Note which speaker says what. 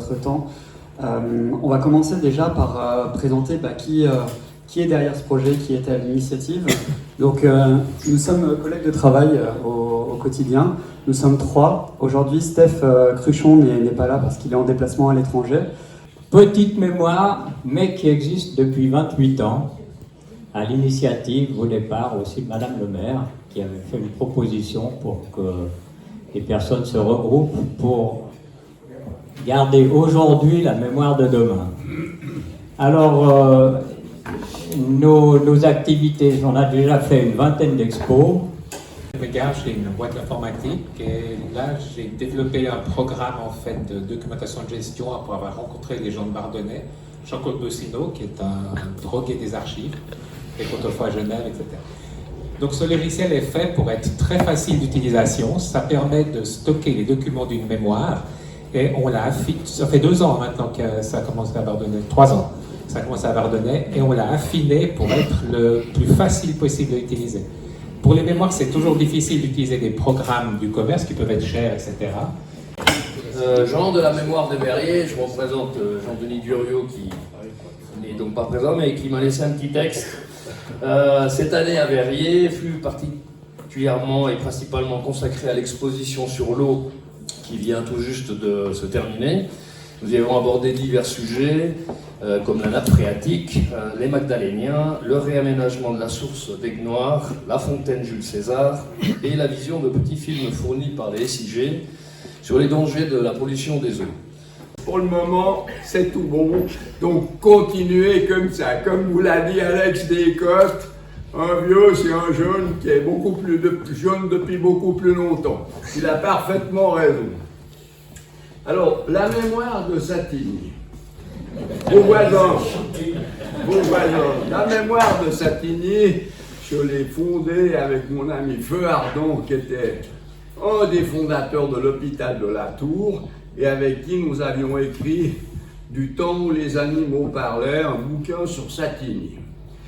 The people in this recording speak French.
Speaker 1: votre temps. On va commencer déjà par présenter qui est derrière ce projet, qui est à l'initiative. Donc nous sommes collègues de travail au quotidien. Nous sommes 3. Aujourd'hui, Steph Cruchon n'est pas là parce qu'il est en déplacement à l'étranger.
Speaker 2: Petite mémoire, mais qui existe depuis 28 ans, à l'initiative au départ aussi de Madame le maire, qui avait fait une proposition pour que les personnes se regroupent pour garder aujourd'hui la mémoire de demain. Alors, nos activités, on a déjà fait une vingtaine d'expos.
Speaker 3: Regarde, j'ai une boîte informatique et là j'ai développé un programme en fait de documentation de gestion pour avoir rencontré les gens de Bardonnay, Jean-Claude Bossineau qui est un drogué des archives, et autrefois à Genève, etc. Donc ce logiciel est fait pour être très facile d'utilisation, ça permet de stocker les documents d'une mémoire et on l'a affiné, ça fait 2 ans maintenant que ça a commencé à Bardonnay, 3 ans, ça a commencé à Bardonnay et on l'a affiné pour être le plus facile possible à utiliser. Pour les mémoires, c'est toujours difficile d'utiliser des programmes du commerce qui peuvent être chers, etc.
Speaker 4: Jean de la mémoire de Verrier, je représente Jean-Denis Duriot qui n'est donc pas présent mais qui m'a laissé un petit texte. Cette année à Verrier fut particulièrement et principalement consacrée à l'exposition sur l'eau qui vient tout juste de se terminer. Nous y avons abordé divers sujets comme la nappe phréatique, les Magdaléniens, le réaménagement de la source d'Aigues-Noires, la fontaine Jules César et la vision de petits films fournis par les SIG sur les dangers de la pollution des eaux.
Speaker 5: Pour le moment, c'est tout bon, donc continuez comme ça. Comme vous l'a dit Alex Descotes, un vieux c'est un jeune qui est beaucoup plus jeune depuis beaucoup plus longtemps. Il a parfaitement raison. Alors, la mémoire de Satigny. Vos voisins, la mémoire de Satigny, je l'ai fondée avec mon ami Feu Ardent, qui était un des fondateurs de l'hôpital de la Tour, et avec qui nous avions écrit Du temps où les animaux parlaient, un bouquin sur Satigny.